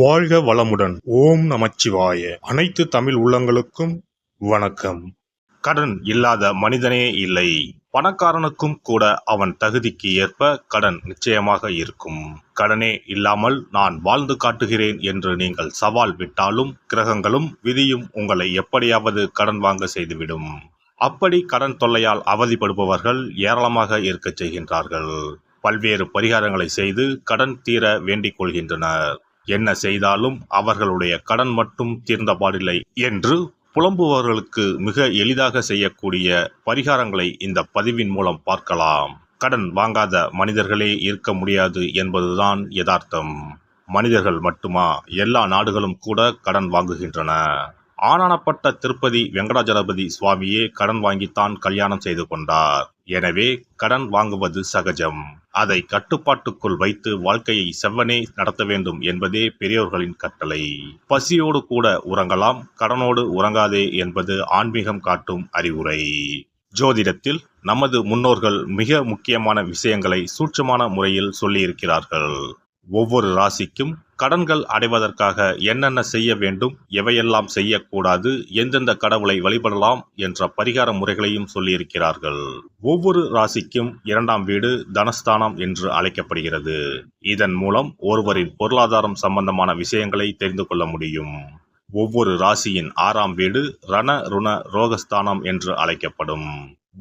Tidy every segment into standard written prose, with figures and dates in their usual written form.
வாழ்க வளமுடன். ஓம் நமச்சிவாய. அனைத்து தமிழ் உள்ளங்களுக்கும் வணக்கம். கடன் இல்லாத மனிதனே இல்லை. பணக்காரனுக்கும் கூட அவன் தகுதிக்கு ஏற்ப கடன் நிச்சயமாக இருக்கும். கடனே இல்லாமல் நான் வாழ்ந்து காட்டுகிறேன் என்று நீங்கள் சவால் விட்டாலும் கிரகங்களும் விதியும் உங்களை எப்படியாவது கடன் வாங்க செய்துவிடும். அப்படி கடன் தொல்லையால் அவதிப்படுபவர்கள் ஏராளமாக இருக்கச் செய்கின்றார்கள். பல்வேறு பரிகாரங்களை செய்து கடன் தீர வேண்டிக் கொள்கின்றனர். என்ன செய்தாலும் அவர்களுடைய கடன் மட்டும் தீர்ந்தபாடில்லை என்று புலம்புபவர்களுக்கு மிக எளிதாக செய்யக்கூடிய பரிகாரங்களை இந்த பதிவின் மூலம் பார்க்கலாம். கடன் வாங்காத மனிதர்களே இருக்க முடியாது என்பதுதான் யதார்த்தம். மனிதர்கள் மட்டுமா, எல்லா நாடுகளும் கூட கடன் வாங்குகின்றன. ஆனானப்பட்ட திருப்பதி வெங்கடாஜலபதி சுவாமியே கடன் வாங்கித்தான் கல்யாணம் செய்து கொண்டார். எனவே கடன் வாங்குவது சகஜம். அதை கட்டுப்பாட்டுக்குள் வைத்து வாழ்க்கையை செவ்வனே நடத்த வேண்டும் என்பதே பெரியோர்களின் கட்டளை. பசியோடு கூட உறங்கலாம், கடனோடு உறங்காதே என்பது ஆன்மீகம் காட்டும் அறிவுரை. ஜோதிடத்தில் நமது முன்னோர்கள் மிக முக்கியமான விஷயங்களை சூட்சமான முறையில் சொல்லியிருக்கிறார்கள். ஒவ்வொரு ராசிக்கும் கடன்கள் அடைவதற்காக என்னென்ன செய்ய வேண்டும், எவையெல்லாம் செய்யக்கூடாது, எந்தெந்த கடவுளை வழிபடலாம் என்ற பரிகார முறைகளையும் சொல்லியிருக்கிறார்கள். ஒவ்வொரு ராசிக்கும் 2ஆம் வீடு தனஸ்தானம் என்று அழைக்கப்படுகிறது. இதன் மூலம் ஒருவரின் பொருளாதாரம் சம்பந்தமான விஷயங்களை தெரிந்து கொள்ள முடியும். ஒவ்வொரு ராசியின் 6ஆம் வீடு ரண ருண ரோகஸ்தானம் என்று அழைக்கப்படும்.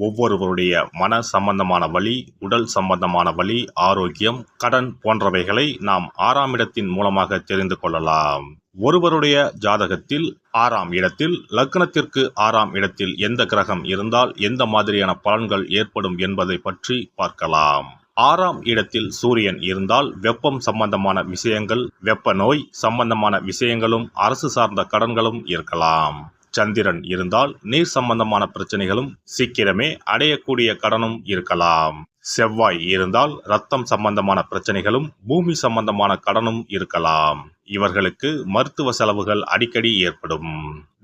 ஒவ்வொருவருடைய மன சம்பந்தமான வலி, உடல் சம்பந்தமான வலி, ஆரோக்கியம், கடன் போன்றவைகளை நாம் 6ஆம் இடத்தின் மூலமாக தெரிந்து கொள்ளலாம். ஒருவருடைய ஜாதகத்தில் 6ஆம் இடத்தில் லக்னத்திற்கு 6ஆம் இடத்தில் எந்த கிரகம் இருந்தால் எந்த மாதிரியான பலன்கள் ஏற்படும் என்பதை பற்றி பார்க்கலாம். 6ஆம் இடத்தில் சூரியன் இருந்தால் வெப்பம் சம்பந்தமான விஷயங்கள், வெப்ப நோய் சம்பந்தமான விஷயங்களும், அரசு சார்ந்த கடன்களும் இருக்கலாம். சந்திரன் இருந்தால் நீர் சம்பந்தமான பிரச்சனைகளும், சீக்கிரமே அடையக்கூடிய கடனும் இருக்கலாம். செவ்வாய் இருந்தால் ரத்தம் சம்பந்தமான பிரச்சனைகளும், பூமி சம்பந்தமான கடனும் இருக்கலாம். இவர்களுக்கு மருத்துவ செலவுகள் அடிக்கடி ஏற்படும்.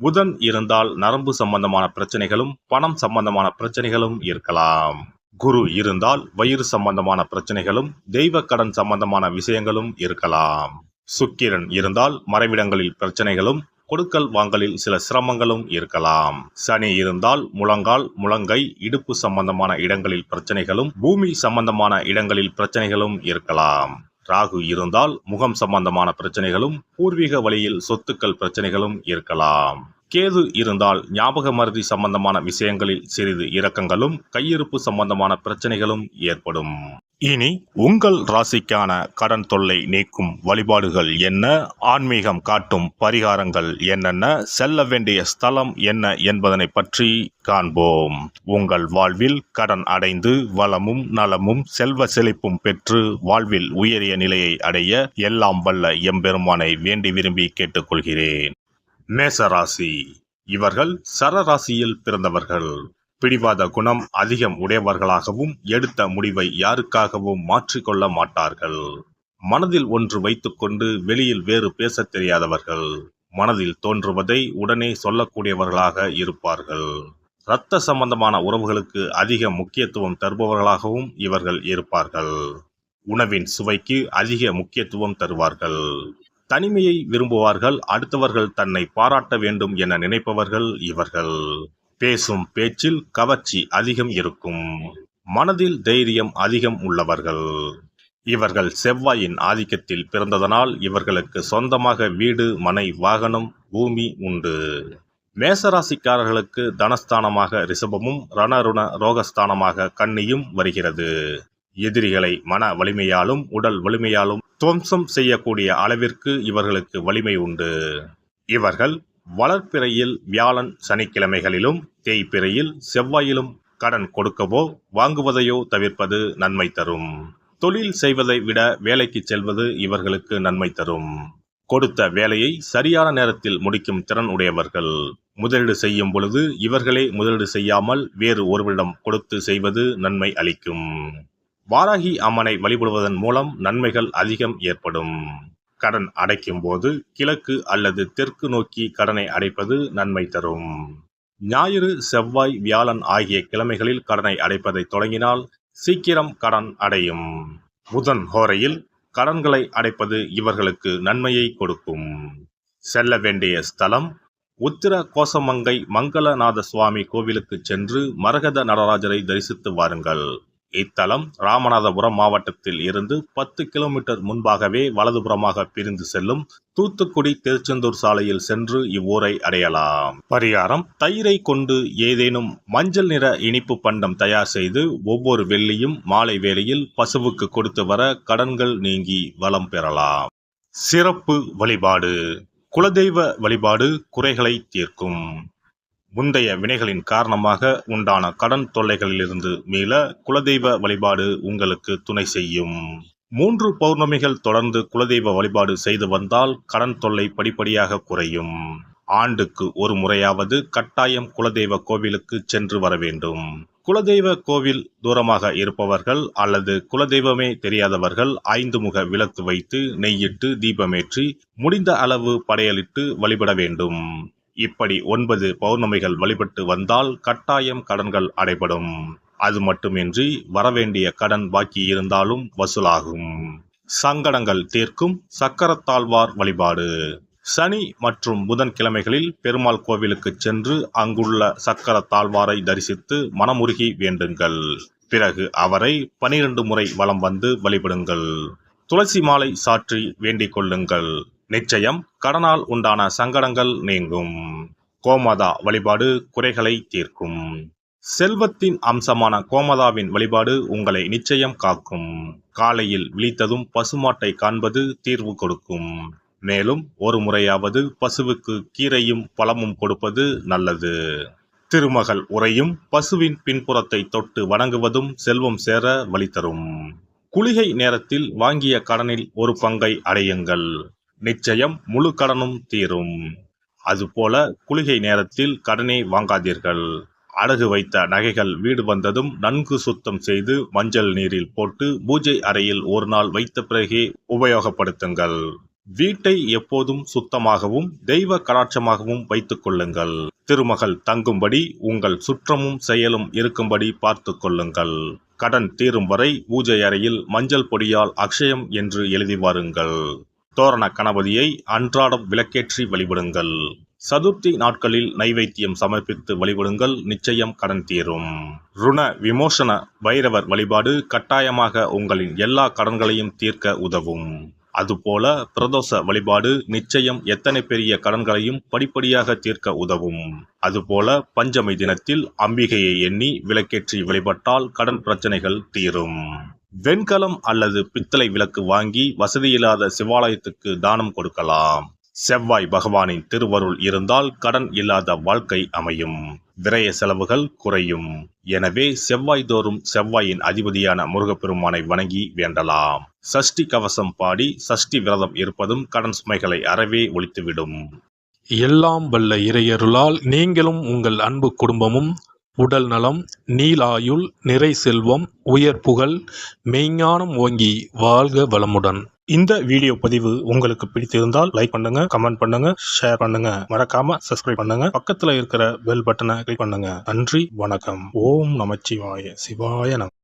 புதன் இருந்தால் நரம்பு சம்பந்தமான பிரச்சனைகளும், பணம் சம்பந்தமான பிரச்சனைகளும் இருக்கலாம். குரு இருந்தால் வயிறு சம்பந்தமான பிரச்சனைகளும், தெய்வ கடன் சம்பந்தமான விஷயங்களும் இருக்கலாம். சுக்கிரன் இருந்தால் மறைவிடங்களில் பிரச்சனைகளும், கொடுக்கல் வாங்கலில் சில சிரமங்களும் இருக்கலாம். சனி இருந்தால் முழங்கால், முழங்கை, இடுப்பு சம்பந்தமான இடங்களில் பிரச்சனைகளும், பூமி சம்பந்தமான இடங்களில் பிரச்சனைகளும் இருக்கலாம். ராகு இருந்தால் முகம் சம்பந்தமான பிரச்சனைகளும், பூர்வீக வழியில் சொத்துக்கள் பிரச்சனைகளும் இருக்கலாம். கேது இருந்தால் ஞாபக மறதி சம்பந்தமான விஷயங்களில் சிறிது இரக்கங்களும், கையிருப்பு சம்பந்தமான பிரச்சனைகளும் ஏற்படும். இனி உங்கள் ராசிக்கான கடன் தொல்லை நீக்கும் வழிபாடுகள் என்ன, ஆன்மீகம் காட்டும் பரிகாரங்கள் என்னென்ன, செல்ல வேண்டிய ஸ்தலம் என்ன என்பதனை பற்றி காண்போம். உங்கள் வாழ்வில் கடன் அடைந்து வளமும் நலமும் செல்வ செழிப்பும் பெற்று வாழ்வில் உயரிய நிலையை அடைய எல்லாம் வல்ல எம்பெருமானை வேண்டி விரும்பி கேட்டுக்கொள்கிறேன். மேசராசி. இவர்கள் சரராசியில் பிறந்தவர்கள். பிடிவாத குணம் அதிகம் உடையவர்களாகவும், எடுத்த முடிவை யாருக்காகவும் மாற்றிக்கொள்ள மாட்டார்கள். மனதில் ஒன்று வைத்துக்கொண்டு வெளியில் வேறு பேசத் தெரியாதவர்கள். மனதில் தோன்றுவதை உடனே சொல்லக்கூடியவர்களாக இருப்பார்கள். இரத்த சம்பந்தமான உறவுகளுக்கு அதிக முக்கியத்துவம் தருபவர்களாகவும் இவர்கள் இருப்பார்கள். உணவின் சுவைக்கு அதிக முக்கியத்துவம் தருவார்கள். தனிமையை விரும்புவார்கள். அடுத்தவர்கள் தன்னை பாராட்ட வேண்டும் என நினைப்பவர்கள் இவர்கள். பேசும் பேச்சில் கவர்ச்சி அதிகம் இருக்கும். மனதில் தைரியம் அதிகம் உள்ளவர்கள். இவர்கள் செவ்வாயின் ஆதிக்கத்தில் பிறந்ததனால் இவர்களுக்கு சொந்தமாக வீடு, மனை, வாகனம், பூமி உண்டு. மேசராசிக்காரர்களுக்கு தனஸ்தானமாக ரிஷபமும், ரணருண ரோகஸ்தானமாக கன்னியும் வருகிறது. எதிரிகளை மன வலிமையாலும் உடல் வலிமையாலும் துவம்சம் செய்யக்கூடிய அளவிற்கு இவர்களுக்கு வலிமை உண்டு. இவர்கள் வளர்ப்பிறையில் வியாழன் சனிக்கிழமைகளிலும், தேய்பிறையில் செவ்வாயிலும் கடன் கொடுக்கவோ வாங்குவதையோ தவிர்ப்பது நன்மை தரும். தொழில் செய்வதை விட வேலைக்கு செல்வது இவர்களுக்கு நன்மை தரும். கொடுத்த வேலையை சரியான நேரத்தில் முடிக்கும் திறன் உடையவர்கள். முதலீடு செய்யும் பொழுது இவர்களே முதலீடு செய்யாமல் வேறு ஒருவரிடம் கொடுத்து செய்வது நன்மை அளிக்கும். வாராகி அம்மனை வழிபடுவதன் மூலம் நன்மைகள் அதிகம் ஏற்படும். கடன் அடைக்கும் போது கிழக்கு அல்லது தெற்கு நோக்கி கடனை அடைப்பது நன்மை தரும். ஞாயிறு, செவ்வாய், வியாழன் ஆகிய கிழமைகளில் கடனை அடைப்பதை தொடங்கினால் சீக்கிரம் கடன் அடையும். புதன் ஹோரையில் கடன்களை அடைப்பது இவர்களுக்கு நன்மையை கொடுக்கும். செல்ல வேண்டிய ஸ்தலம் உத்திர கோசமங்கை மங்களநாத சுவாமி கோவிலுக்கு சென்று மரகத நடராஜரை தரிசித்து வாருங்கள். இத்தலம் ராமநாதபுரம் மாவட்டத்தில் இருந்து 10 கிலோமீட்டர் முன்பாகவே வலதுபுறமாக பிரிந்து செல்லும் தூத்துக்குடி திருச்செந்தூர் சாலையில் சென்று இவ்வூரை அடையலாம். பரிகாரம்: தயிரை கொண்டு ஏதேனும் மஞ்சள் நிற இனிப்பு பண்டம் தயார் செய்து ஒவ்வொரு வெள்ளியும் மாலை வேளையில் பசுவுக்கு கொடுத்து வர கடன்கள் நீங்கி வளம் பெறலாம். சிறப்பு வழிபாடு: குலதெய்வ வழிபாடு குறைகளை தீர்க்கும். முந்தைய வினைகளின் காரணமாக உண்டான கடன் தொல்லைகளிலிருந்து மீள குலதெய்வ வழிபாடு உங்களுக்கு துணை செய்யும். 3 பௌர்ணமிகள் தொடர்ந்து குலதெய்வ வழிபாடு செய்து வந்தால் கடன் தொல்லை படிப்படியாக குறையும். ஆண்டுக்கு ஒரு முறையாவது கட்டாயம் குலதெய்வ கோவிலுக்கு சென்று வர வேண்டும். குலதெய்வ கோவில் தூரமாக இருப்பவர்கள் அல்லது குலதெய்வமே தெரியாதவர்கள் 5 முக விளக்கு வைத்து நெய்யிட்டு தீபமேற்றி முடிந்த அளவு படையலிட்டு வழிபட வேண்டும். இப்படி 9 பௌர்ணமிகள் வழிபட்டு வந்தால் கட்டாயம் கடன்கள் அடைபடும். அது மட்டுமின்றி வரவேண்டிய கடன் பாக்கி இருந்தாலும் வசூலாகும். சங்கடங்கள் தீர்க்கும் சக்கரத்தாழ்வார் வழிபாடு: சனி மற்றும் புதன்கிழமைகளில் பெருமாள் கோவிலுக்கு சென்று அங்குள்ள சக்கரத்தாழ்வாரை தரிசித்து மனமுருகி வேண்டுங்கள். பிறகு அவரை 12 முறை வலம் வந்து வழிபடுங்கள். துளசி மாலை சாற்றி வேண்டிக் கொள்ளுங்கள். நிச்சயம் கடனால் உண்டான சங்கடங்கள் நீங்கும். கோமாதா வழிபாடு குறைகளை தீர்க்கும். செல்வத்தின் அம்சமான கோமாதாவின் வழிபாடு உங்களை நிச்சயம் காக்கும். காலையில் விழித்ததும் பசுமாட்டை காண்பது தீர்வு கொடுக்கும். மேலும் ஒரு முறையாவது பசுவுக்கு கீரையும் பழமும் கொடுப்பது நல்லது. திருமகள் உரையும் பசுவின் பின்புறத்தை தொட்டு வணங்குவதும் செல்வம் சேர வழி தரும். குளிகை நேரத்தில் வாங்கிய கடனில் ஒரு பங்கை அடையுங்கள். நிச்சயம் முழு கடனும் தீரும். அதுபோல குளிகை நேரத்தில் கடனை வாங்காதீர்கள். அடகு வைத்த நகைகள் வீடு வந்ததும் நன்கு சுத்தம் செய்து மஞ்சள் நீரில் போட்டு பூஜை அறையில் ஒரு நாள் வைத்த பிறகே உபயோகப்படுத்துங்கள். வீட்டை எப்போதும் சுத்தமாகவும் தெய்வ கடாட்சமாகவும் வைத்துக் கொள்ளுங்கள். திருமகள் தங்கும்படி உங்கள் சுற்றமும் செயலும் இருக்கும்படி பார்த்து கொள்ளுங்கள். கடன் தீரும் வரை பூஜை அறையில் மஞ்சள் பொடியால் அக்ஷயம் என்று எழுதி வாருங்கள். தோரண கணபதியை அன்றாடம் விளக்கேற்றி வழிபடுங்கள். சதுர்த்தி நாட்களில் நைவேத்தியம் சமர்ப்பித்து வழிபடுங்கள். நிச்சயம் கடன் தீரும். ருண விமோசன பைரவர் வழிபாடு கட்டாயமாக உங்களின் எல்லா கடன்களையும் தீர்க்க உதவும். அதுபோல பிரதோஷ வழிபாடு நிச்சயம் எத்தனை பெரிய கடன்களையும் படிப்படியாக தீர்க்க உதவும். அதுபோல பஞ்சமி தினத்தில் அம்பிகையை எண்ணி விளக்கேற்றி வழிபட்டால் கடன் பிரச்சனைகள் தீரும். வெண்கலம் அல்லது பித்தளை விளக்கு வாங்கி வசதியில்லாத சிவாலயத்துக்கு தானம் கொடுக்கலாம். செவ்வாய் பகவானின் திருவருள் இருந்தால் கடன் இல்லாத வாழ்க்கை அமையும். விரய செலவுகள் குறையும். எனவே செவ்வாய் தோறும் செவ்வாயின் அதிபதியான முருகப்பெருமானை வணங்கி வேண்டலாம். சஷ்டி கவசம் பாடி சஷ்டி விரதம் இருப்பதும் கடன் சுமைகளை அறவே ஒழித்துவிடும். எல்லாம் வல்ல இறையருளால் நீங்களும் உங்கள் அன்பு குடும்பமும் உடல் நலம், நீலாயுள், நிறை செல்வம், உயர் புகழ், மெய்ஞானம் ஓங்கி வாழ்க வளமுடன். இந்த வீடியோ பதிவு உங்களுக்கு பிடித்திருந்தால் லைக் பண்ணுங்க, கமெண்ட் பண்ணுங்க, ஷேர் பண்ணுங்க. மறக்காம சப்ஸ்கிரைப் பண்ணுங்க. பக்கத்துல இருக்கிற பெல் பட்டனை கிளிக் பண்ணுங்க. நன்றி, வணக்கம். ஓம் நமச்சிவாய. சிவாய நம.